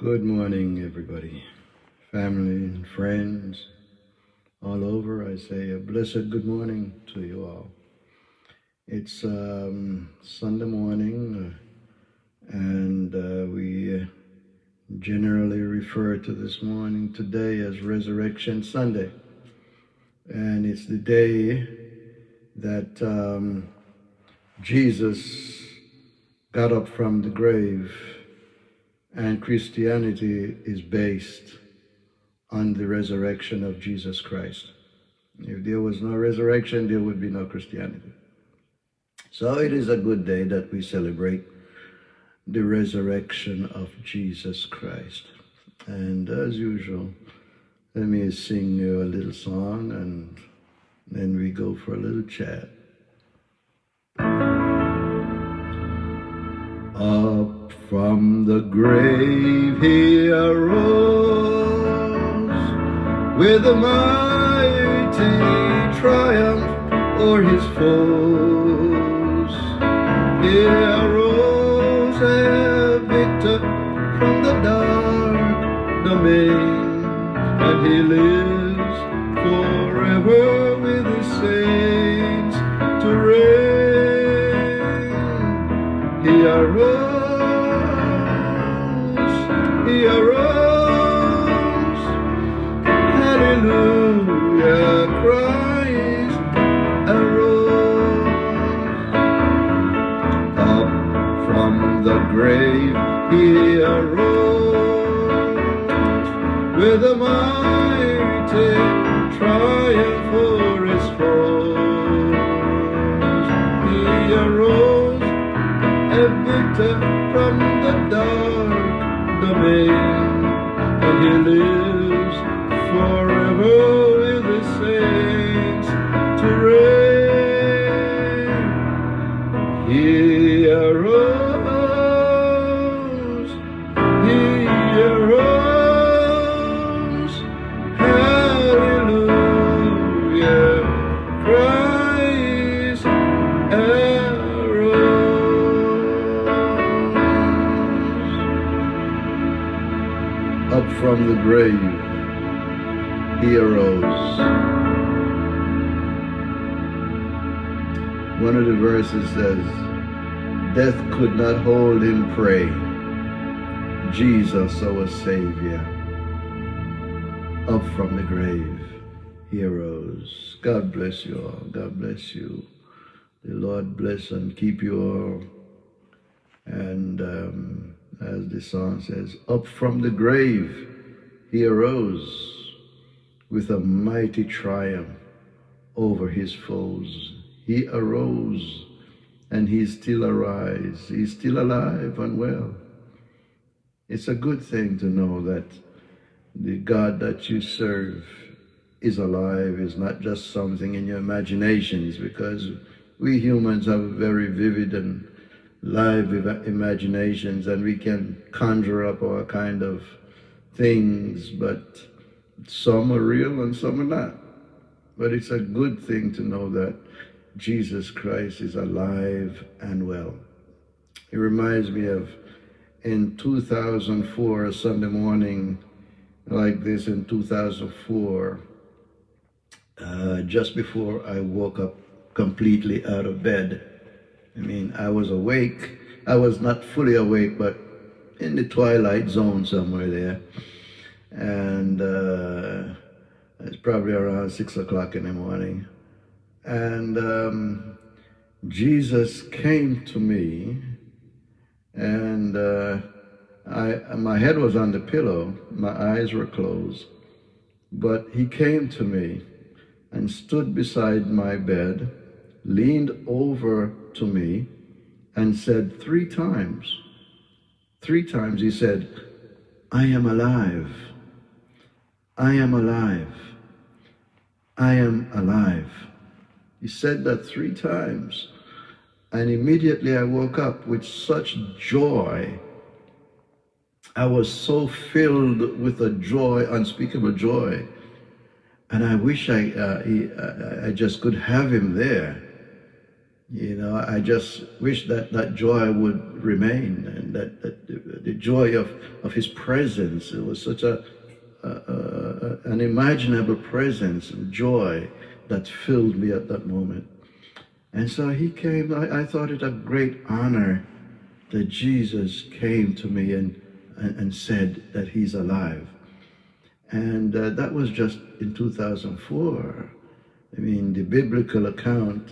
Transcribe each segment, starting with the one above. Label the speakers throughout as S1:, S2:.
S1: Good morning, everybody, family and friends all over. I say a blessed good morning to you all. It's Sunday morning, and we generally refer to this morning today as Resurrection Sunday. And it's the day that Jesus got up from the grave, and Christianity is based on the resurrection of Jesus Christ. If there was no resurrection, there would be no Christianity. So it is a good day that we celebrate the resurrection of Jesus Christ. And as usual, let me sing you a little song, and then we go for a little chat. Up from the grave he arose, with a mighty triumph o'er his foes. He arose a victor from the dark domain, and he lives forever with his saints to reign. He arose, hallelujah, Christ arose. Up from the grave he arose, with a mighty triumph for his foes. He arose a victor from the dark domain, and he lives forever with his saints to reign. He arose, hallelujah, Christ arose. Up from the grave he arose. One of the verses says, death could not hold him prey, Jesus our Savior. Up from the grave he arose. God bless you all. God bless you. The Lord bless and keep you all. And as the song says, up from the grave he arose, with a mighty triumph over his foes. He arose, and he still arise. He's still alive and well. It's a good thing to know that the God that you serve is alive, is not just something in your imaginations, because we humans have very vivid and live imaginations, and we can conjure up all kind of things, but some are real and some are not. But it's a good thing to know that Jesus Christ is alive and well. It reminds me of in 2004, a Sunday morning like this in 2004, just before I woke up completely out of bed. I mean, I was awake. I was not fully awake, but in the twilight zone somewhere there. And it's probably around 6 o'clock in the morning. And Jesus came to me, and my head was on the pillow. My eyes were closed. But he came to me and stood beside my bed, leaned over to me, and said three times he said, I am alive. I am alive. I am alive. He said that three times. And immediately I woke up with such joy. I was so filled with a joy, unspeakable joy. And I wish I just could have him there. You know, I just wish that that joy would remain, and that the joy of his presence. It was such a unimaginable presence and joy that filled me at that moment. And so he came. I thought it a great honor that Jesus came to me and said that he's alive. And that was just in 2004. I mean, the biblical account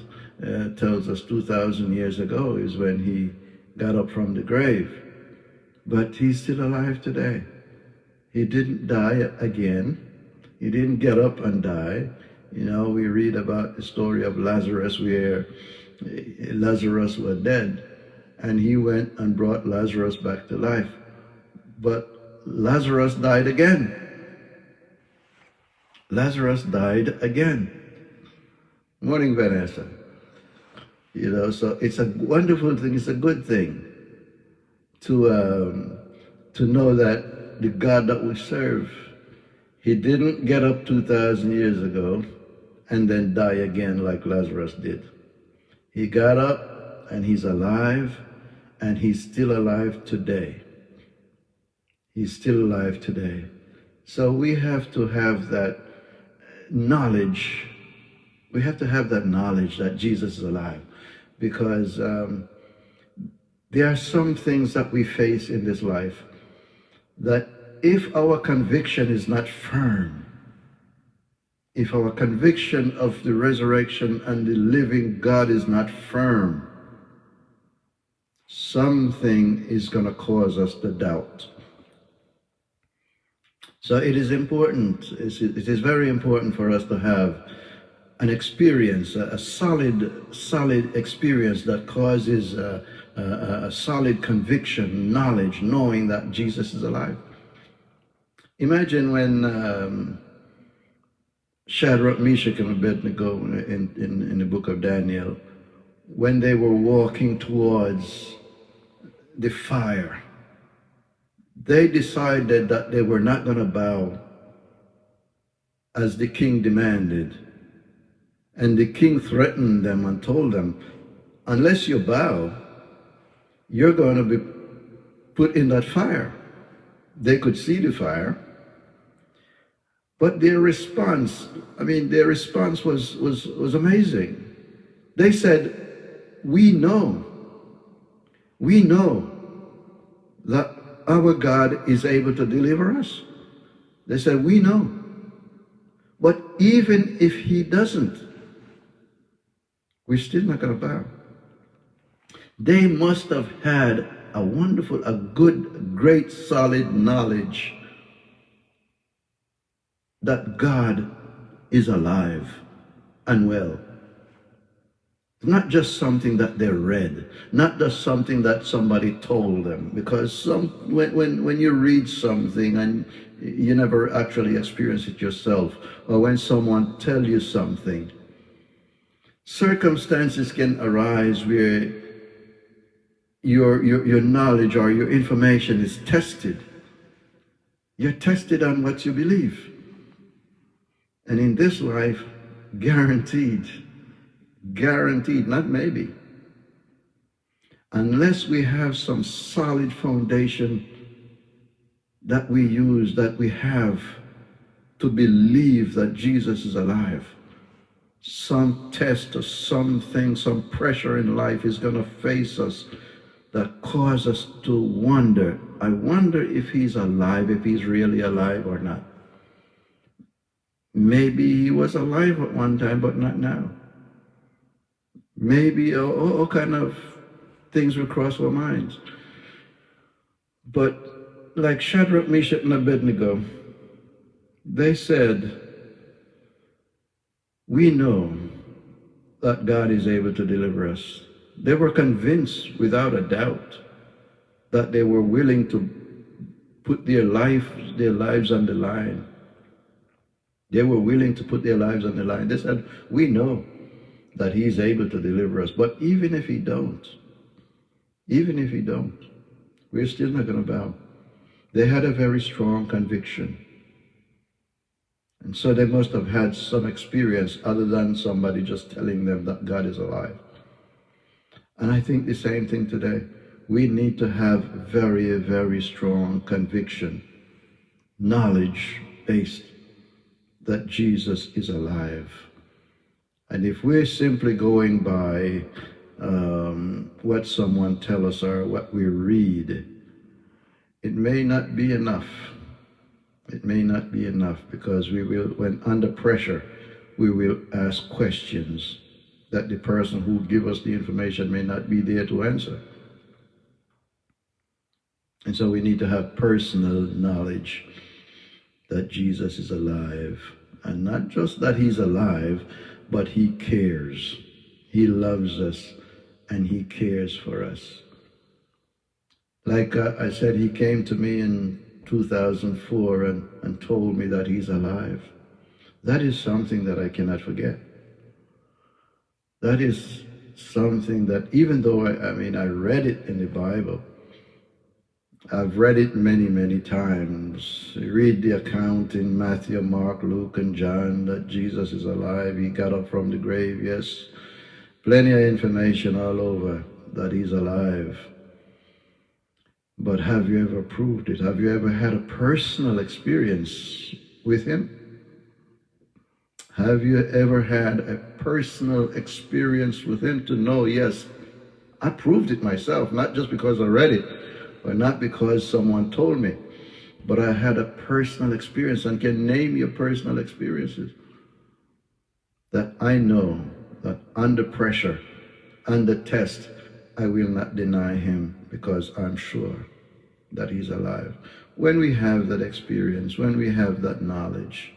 S1: tells us 2,000 years ago is when he got up from the grave. But he's still alive today. He didn't die again. He didn't get up and die. You know, we read about the story of Lazarus where Lazarus was dead, and he went and brought Lazarus back to life. But Lazarus died again. Lazarus died again. Morning, Vanessa. You know, so it's a wonderful thing. It's a good thing to know that the God that we serve, he didn't get up 2,000 years ago and then die again like Lazarus did. He got up and he's alive, and he's still alive today. He's still alive today. So we have to have that knowledge. We have to have that knowledge that Jesus is alive, because there are some things that we face in this life that if our conviction is not firm, if our conviction of the resurrection and the living God is not firm, something is going to cause us to doubt. So it is important, it is very important for us to have an experience, a solid experience that causes a solid conviction, knowledge, knowing that Jesus is alive. Imagine when Shadrach, Meshach, and Abednego in the book of Daniel, when they were walking towards the fire, they decided that they were not going to bow as the king demanded. And the king threatened them and told them, unless you bow, you're going to be put in that fire. They could see the fire. But their response was amazing. They said, we know that our God is able to deliver us. They said, we know. But even if he doesn't, we're still not going to bow. They must have had a wonderful, a good, great, solid knowledge that God is alive and well. Not just something that they read, not just something that somebody told them, because when you read something and you never actually experience it yourself, or when someone tells you something, circumstances can arise where your knowledge or your information is tested. You're tested on what you believe. And in this life, guaranteed, not maybe, unless we have some solid foundation that we use, that we have to believe that Jesus is alive, some test or something, some pressure in life is going to face us that cause us to wonder, I wonder if he's alive, if he's really alive or not. Maybe he was alive at one time, but not now. Maybe all kind of things will cross our minds. But like Shadrach, Meshach, and Abednego, they said, we know that God is able to deliver us. They were convinced without a doubt that they were willing to put their lives on the line. They were willing to put their lives on the line. They said, we know that he's able to deliver us. But even if he don't, we're still not going to bow. They had a very strong conviction. And so they must have had some experience other than somebody just telling them that God is alive. And I think the same thing today. We need to have very, very strong conviction, knowledge based that Jesus is alive. And if we're simply going by what someone tells us or what we read, it may not be enough. It may not be enough, because we will, when under pressure, we will ask questions that the person who give us the information may not be there to answer. And so we need to have personal knowledge that Jesus is alive. And not just that he's alive, but he cares. He loves us and he cares for us. Like I said, he came to me in 2004 and told me that he's alive. That is something that I cannot forget. That is something that, even though I read it in the Bible, I've read it many, many times. You read the account in Matthew, Mark, Luke, and John that Jesus is alive. He got up from the grave, yes. Plenty of information all over that he's alive. But have you ever proved it? Have you ever had a personal experience with him? Have you ever had a personal experience with him to know, yes, I proved it myself, not just because I read it, or not because someone told me, but I had a personal experience, and can name your personal experiences that I know that under pressure, under test, I will not deny him, because I'm sure that he's alive. When we have that experience, when we have that knowledge,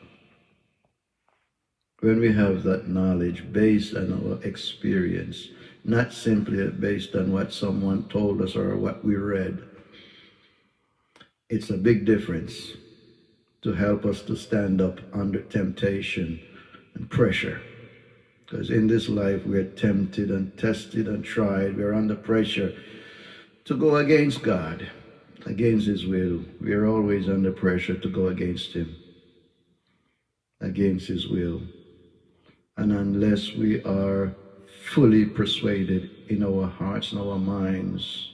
S1: based on our experience, not simply based on what someone told us or what we read, it's a big difference to help us to stand up under temptation and pressure. Because in this life, we're tempted and tested and tried. We're under pressure to go against God, against his will. We're always under pressure to go against him, against his will. And unless we are fully persuaded in our hearts and our minds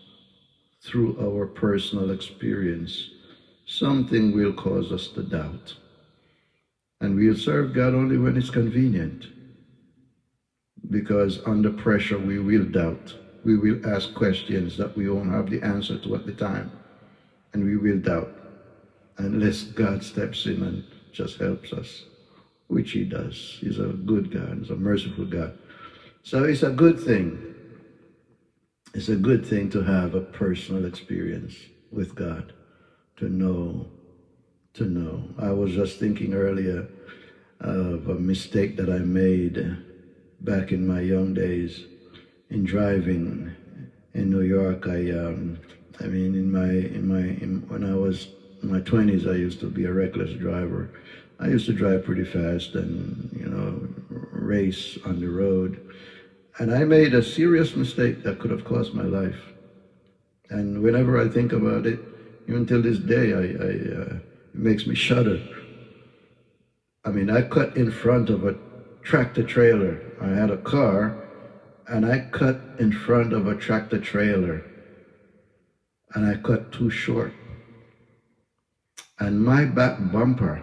S1: through our personal experience, something will cause us to doubt. And we'll serve God only when it's convenient. Because under pressure, we will doubt. We will ask questions that we won't have the answer to at the time. And we will doubt, unless God steps in and just helps us, which he does. He's a good God. He's a merciful God. So it's a good thing. It's a good thing to have a personal experience with God, to know. I was just thinking earlier of a mistake that I made back in my young days in driving in New York. When I was in my 20s, I used to be a reckless driver. I used to drive pretty fast and, race on the road. And I made a serious mistake that could have cost my life. And whenever I think about it, even till this day, it makes me shudder. I cut in front of a tractor trailer. I had a car, and I cut in front of a tractor trailer. And I cut too short. And my back bumper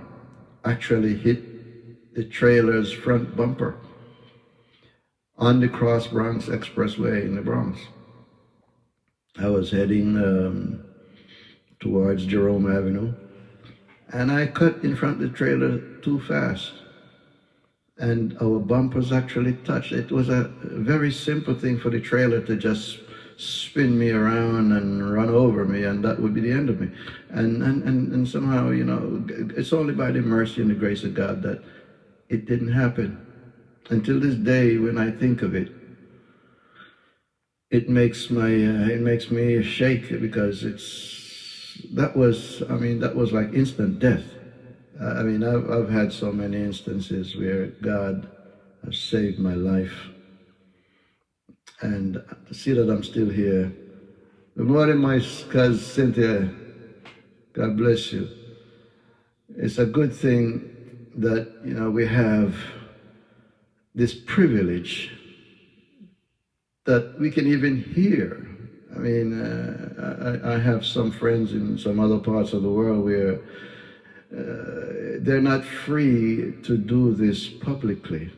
S1: actually hit the trailer's front bumper on the Cross Bronx Expressway in the Bronx. I was heading towards Jerome Avenue, and I cut in front of the trailer too fast. And our bumpers actually touched. It was a very simple thing for the trailer to just spin me around and run over me, and that would be the end of me. And somehow, it's only by the mercy and the grace of God that it didn't happen. Until this day, when I think of it, it makes me shake, because that was like instant death. I've had so many instances where God has saved my life. And to see that I'm still here. Good morning, my cousin Cynthia. God bless you. It's a good thing that, we have this privilege that we can even hear. I mean, I have some friends in some other parts of the world where they're not free to do this publicly,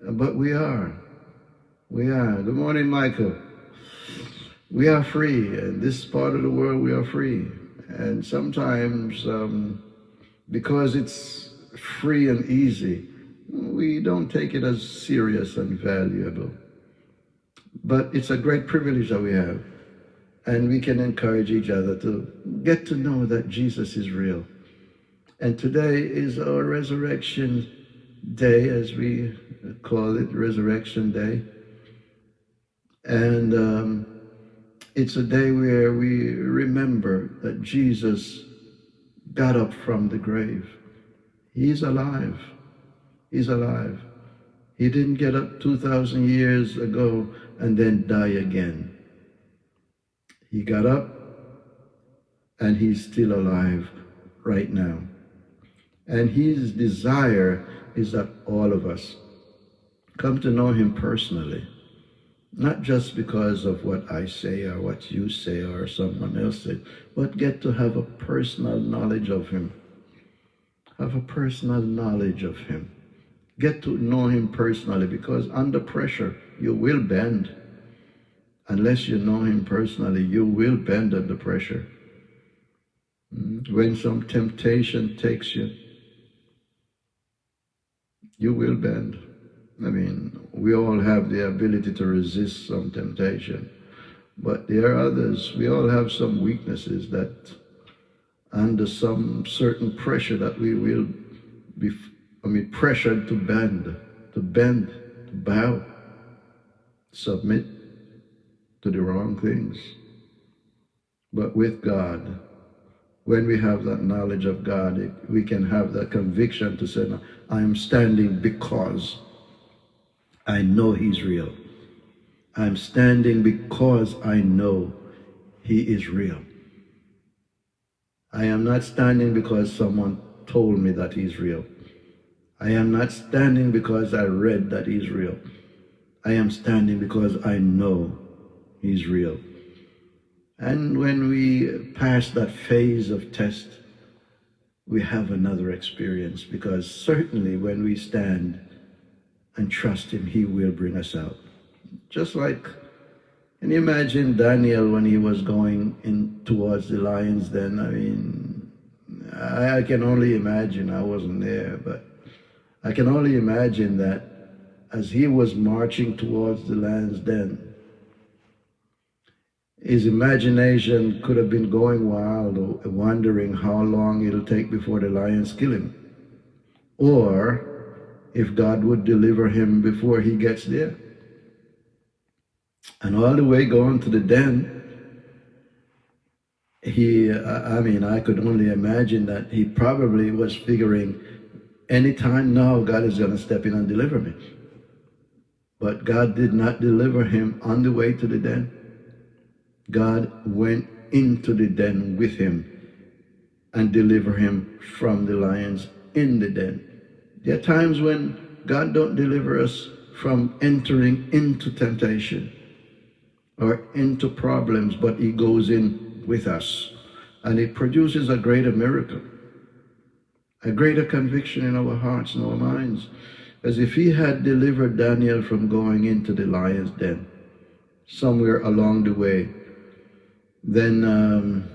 S1: but we are. We are. Good morning, Michael. We are free. In this part of the world, we are free. And sometimes, because it's free and easy, we don't take it as serious and valuable. But it's a great privilege that we have. And we can encourage each other to get to know that Jesus is real. And today is our resurrection day, as we call it, Resurrection Day. And it's a day where we remember that Jesus got up from the grave. He's alive. He's alive. He didn't get up 2,000 years ago and then die again. He got up and he's still alive right now. And his desire is that all of us come to know him personally, not just because of what I say or what you say or someone else said, but get to have a personal knowledge of him. Have a personal knowledge of him. Get to know him personally, because under pressure, you will bend. Unless you know him personally, you will bend under pressure. When some temptation takes you, you will bend. I mean, we all have the ability to resist some temptation, but there are others. We all have some weaknesses that under some certain pressure that we will be, pressured to bend, to bow, submit to the wrong things. But with God, when we have that knowledge of God, we can have that conviction to say, no, I am standing because I know he's real. I'm standing because I know he is real. I am not standing because someone told me that he's real. I am not standing because I read that he's real. I am standing because I know he's real. And when we pass that phase of test, we have another experience, because certainly when we stand and trust him, he will bring us out. Just like, can you imagine Daniel when he was going in towards the lion's den? I mean, I can only imagine. I wasn't there, but I can only imagine that as he was marching towards the lion's den, his imagination could have been going wild, wondering how long it'll take before the lions kill him, or if God would deliver him before he gets there. And all the way going to the den, I could only imagine that he probably was figuring, anytime now God is going to step in and deliver me. But God did not deliver him on the way to the den. God went into the den with him and delivered him from the lions in the den. There are times when God don't deliver us from entering into temptation or into problems, but he goes in with us, and it produces a greater miracle, a greater conviction in our hearts and our minds, as if he had delivered Daniel from going into the lion's den somewhere along the way. Then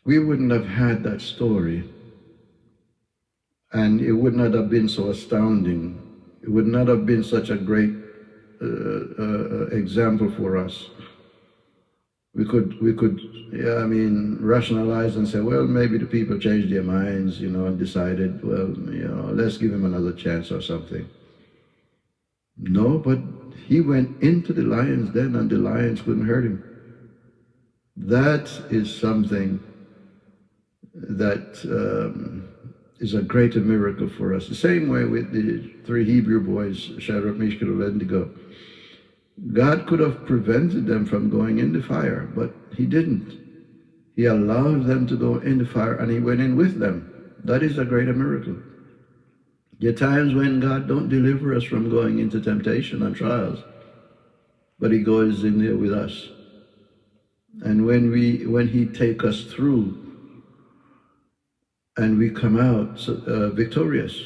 S1: we wouldn't have had that story, and it would not have been so astounding. It would not have been such a great example for us. We could rationalize and say, well, maybe the people changed their minds, and decided, well, let's give him another chance or something. No, but he went into the lion's den and the lions couldn't hurt him. That is something that is a greater miracle for us. The same way with the 3 Hebrew boys, Shadrach, Meshach, and Abednego. God could have prevented them from going in the fire, but he didn't. He allowed them to go in the fire, and he went in with them. That is a greater miracle. There are times when God don't deliver us from going into temptation and trials, but He goes in there with us. And when He take us through and we come out victorious,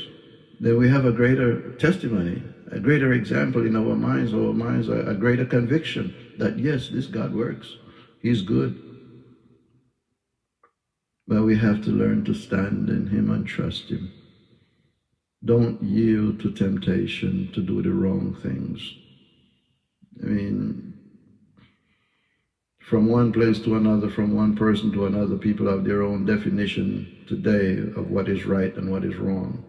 S1: then we have a greater testimony, a greater example in our minds a greater conviction that yes, this God works. He's good. But we have to learn to stand in Him and trust Him. Don't yield to temptation to do the wrong things. I mean, from one place to another, from one person to another, people have their own definition today of what is right and what is wrong.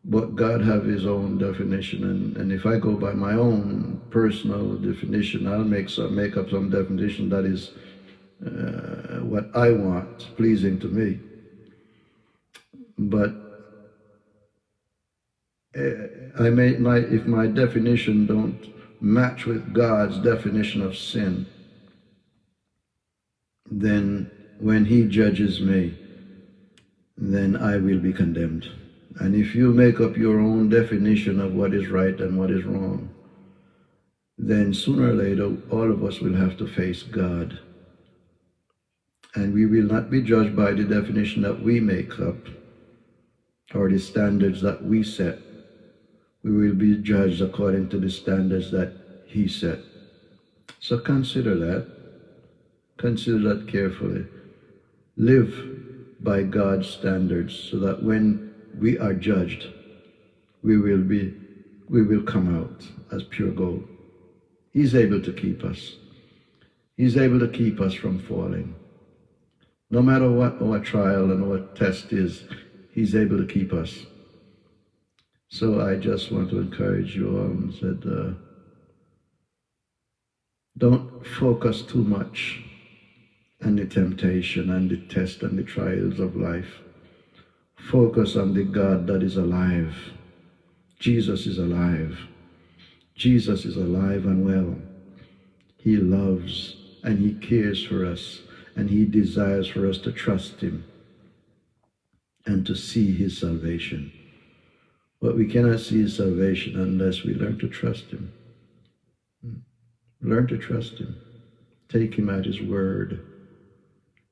S1: But God have His own definition, and if I go by my own personal definition, I'll make up some definition that is what I want, pleasing to me. But if my definition don't match with God's definition of sin, then when He judges me, then I will be condemned. And if you make up your own definition of what is right and what is wrong, then sooner or later all of us will have to face God. And we will not be judged by the definition that we make up or the standards that we set. We will be judged according to the standards that He set. So consider that. Consider that carefully. Live by God's standards so that when we are judged, we will come out as pure gold. He's able to keep us. He's able to keep us from falling. No matter what our trial and our test is, He's able to keep us. So I just want to encourage you all and said, don't focus too much on the temptation and the test and the trials of life. Focus on the God that is alive. Jesus is alive. Jesus is alive and well. He loves and He cares for us, and He desires for us to trust Him and to see His salvation. But we cannot see His salvation unless we learn to trust Him. Learn to trust Him. Take Him at His word.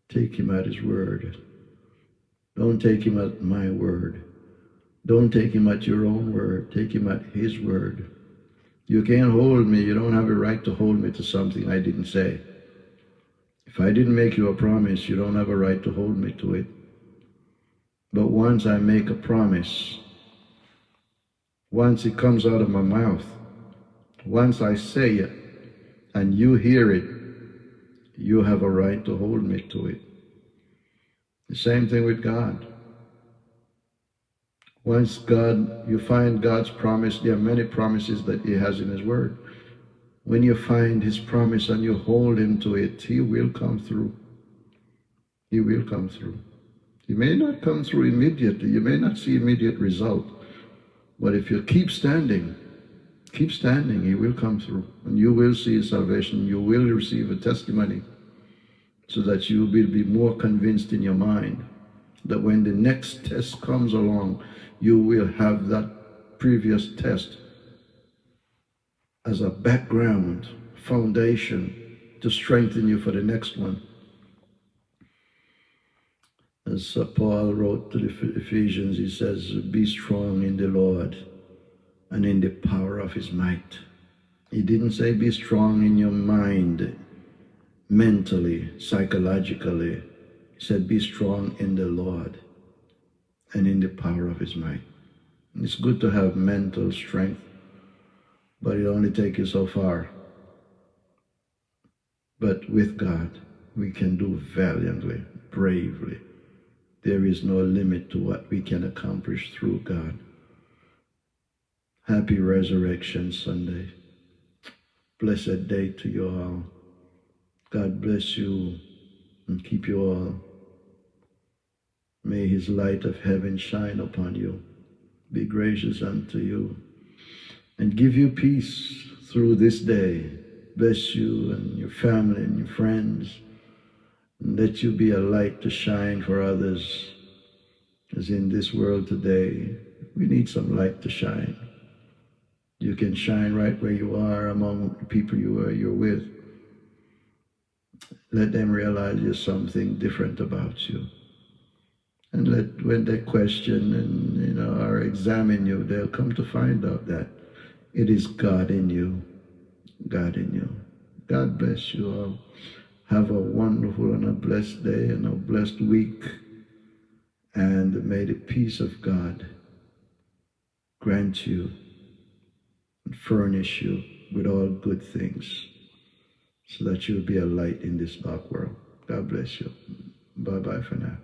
S1: Take Him at His word. Don't take Him at my word. Don't take Him at your own word. Take Him at His word. You can't hold me. You don't have a right to hold me to something I didn't say. If I didn't make you a promise, you don't have a right to hold me to it. But once I make a promise, once it comes out of my mouth, once I say it, and you hear it, you have a right to hold me to it. The same thing with God. Once you find God's promise, there are many promises that He has in His word. When you find His promise and you hold Him to it, He will come through. He will come through. He may not come through immediately. You may not see immediate result. But if you keep standing, He will come through. And you will see His salvation. You will receive a testimony so that you will be more convinced in your mind that when the next test comes along, you will have that previous test as a background, foundation to strengthen you for the next one. As Paul wrote to the Ephesians, he says, be strong in the Lord and in the power of His might. He didn't say be strong in your mind, mentally, psychologically. He said be strong in the Lord and in the power of His might. It's good to have mental strength, but it only takes you so far. But with God, we can do valiantly, bravely. There is no limit to what we can accomplish through God. Happy Resurrection Sunday. Blessed day to you all. God bless you and keep you all. May His light of heaven shine upon you, be gracious unto you, and give you peace through this day. Bless you and your family and your friends, and let you be a light to shine for others, as in this world today, We need some light to shine. You can shine right where you are among the people you're with. Let them realize there's something different about you. And when they question and or examine you, they'll come to find out that it is God in you. God in you. God bless you all. Have a wonderful and a blessed day and a blessed week. And may the peace of God grant you and furnish you with all good things so that you'll be a light in this dark world. God bless you. Bye-bye for now.